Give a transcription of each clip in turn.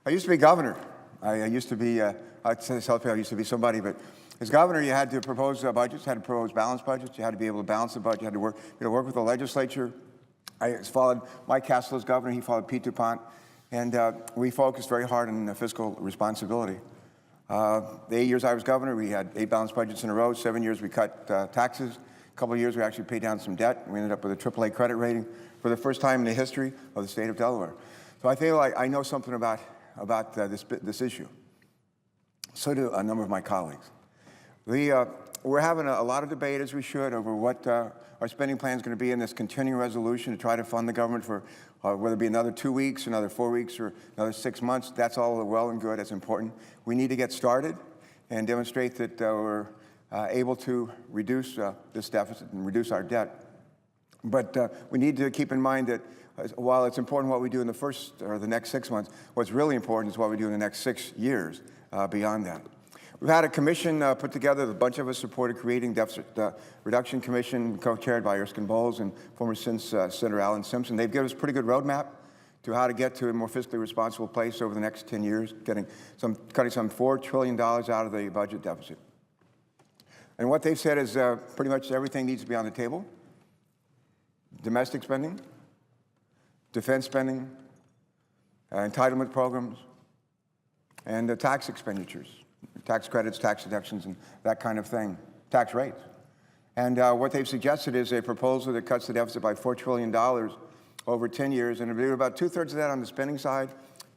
I used to be governor. I used to be, I'd say I used to be somebody, but as governor, you had to propose budgets, you had to propose balanced budgets, you had to be able to balance the budget, you had to work with the legislature. I followed Mike Castle as governor, he followed Pete DuPont, and we focused very hard on fiscal responsibility. The 8 years I was governor, we had 8 balanced budgets in a row. 7 years we cut taxes. A couple of years we actually paid down some debt. We ended up with a AAA credit rating for the first time in the history of the state of Delaware. So I feel like I know something about this issue. So do a number of my colleagues. We're having a lot of debate, as we should, over what our spending plan is going to be in this continuing resolution to try to fund the government for whether it be another 2 weeks, another 4 weeks, or another 6 months. That's all well and good. That's important. We need to get started and demonstrate that we're able to reduce this deficit and reduce our debt. But we need to keep in mind that while it's important what we do in the first or the next 6 months, what's really important is what we do in the next 6 years beyond that. We've had a commission put together. A bunch of us supported creating deficit reduction commission, co-chaired by Erskine Bowles and former Senator Alan Simpson. They've given us a pretty good roadmap to how to get to a more fiscally responsible place over the next 10 years, cutting some $4 trillion out of the budget deficit. And what they've said is pretty much everything needs to be on the table. Domestic spending, defense spending, entitlement programs, and tax expenditures. Tax credits, tax deductions, and that kind of thing, tax rates. And what they've suggested is a proposal that cuts the deficit by $4 trillion over 10 years, and it'll be about 2/3 of that on the spending side,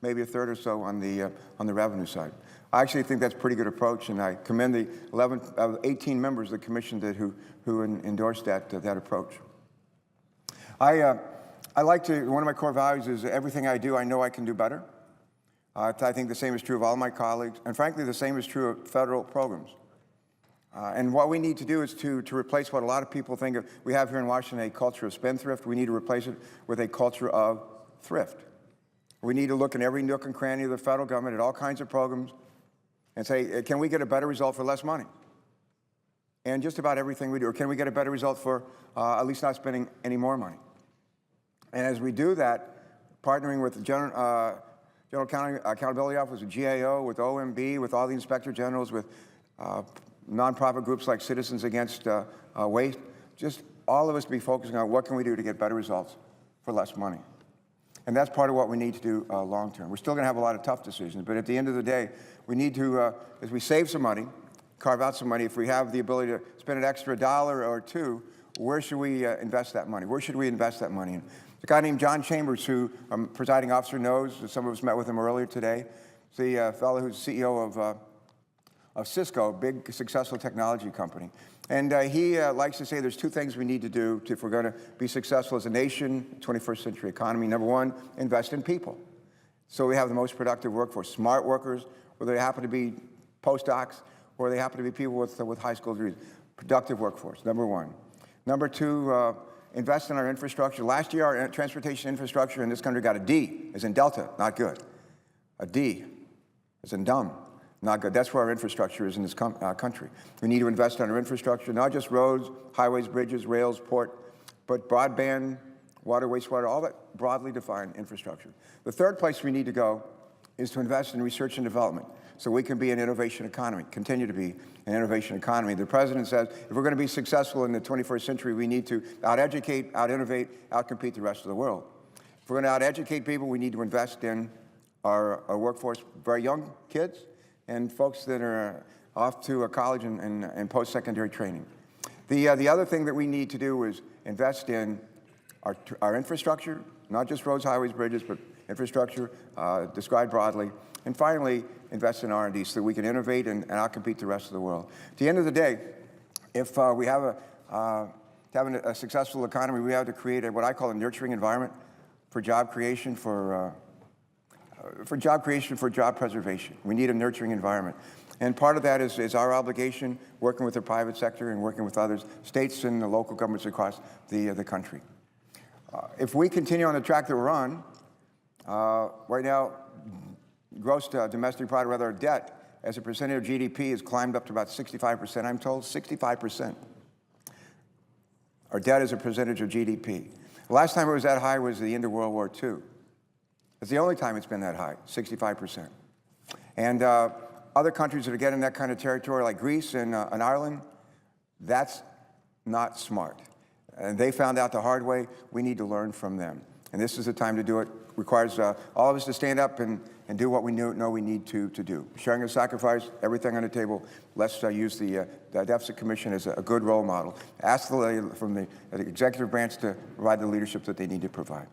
maybe 1/3 or so on the revenue side. I actually think that's a pretty good approach, and I commend the 18 members of the commission who endorsed that approach. I like to, one of my core values is everything I do, I know I can do better. I think the same is true of all my colleagues, and frankly, the same is true of federal programs. And what we need to do is to replace what a lot of people think of. We have here in Washington a culture of spendthrift. We need to replace it with a culture of thrift. We need to look in every nook and cranny of the federal government at all kinds of programs and say, can we get a better result for less money? And just about everything we do, or can we get a better result for at least not spending any more money? And as we do that, partnering with the General Accountability Office, with GAO, with OMB, with all the Inspector Generals, with nonprofit groups like Citizens Against Waste, just all of us be focusing on what can we do to get better results for less money. And that's part of what we need to do long term. We're still going to have a lot of tough decisions, but at the end of the day, we need to, as we save some money, carve out some money, if we have the ability to spend an extra $1 or $2, where should we invest that money? Where should we invest that money in? A guy named John Chambers, who presiding officer knows, some of us met with him earlier today. He's the fellow who's CEO of Cisco, a big successful technology company. And he likes to say there's 2 things we need to do if we're going to be successful as a nation, 21st century economy. Number 1, invest in people. So we have the most productive workforce, smart workers, whether they happen to be postdocs or they happen to be people with high school degrees. Productive workforce, number 1. Number 2, invest in our infrastructure. Last year, our transportation infrastructure in this country got a D, as in Delta, not good. A D, as in dumb, not good. That's where our infrastructure is in this country. We need to invest in our infrastructure, not just roads, highways, bridges, rails, port, but broadband, water, wastewater, all that broadly defined infrastructure. The third place we need to go is to invest in research and development so we can be an innovation economy, continue to be an innovation economy. The president says if we're going to be successful in the 21st century, we need to out-educate, out-innovate, out-compete the rest of the world. If we're going to out-educate people, we need to invest in our workforce, very young kids and folks that are off to college and post-secondary training. The other thing that we need to do is invest in our infrastructure, not just roads, highways, bridges, but infrastructure described broadly. And finally, invest in R&D so that we can innovate and outcompete the rest of the world. At the end of the day, if we have a successful economy, we have to create what I call a nurturing environment for job creation, for job preservation. We need a nurturing environment. And part of that is our obligation, working with the private sector and working with others, states and the local governments across the country. If we continue on the track that we're on, right now, gross domestic product, rather our debt, as a percentage of GDP has climbed up to about 65%, I'm told, 65%. Our debt as a percentage of GDP. The last time it was that high was the end of World War II. It's the only time it's been that high, 65%. And other countries that are getting that kind of territory, like Greece and Ireland, that's not smart. And they found out the hard way. We need to learn from them. And this is the time to do it. Requires all of us to stand up and do what we know we need to do. Sharing a sacrifice, everything on the table. Let's use the Deficit Commission as a good role model. Ask from the executive branch to provide the leadership that they need to provide.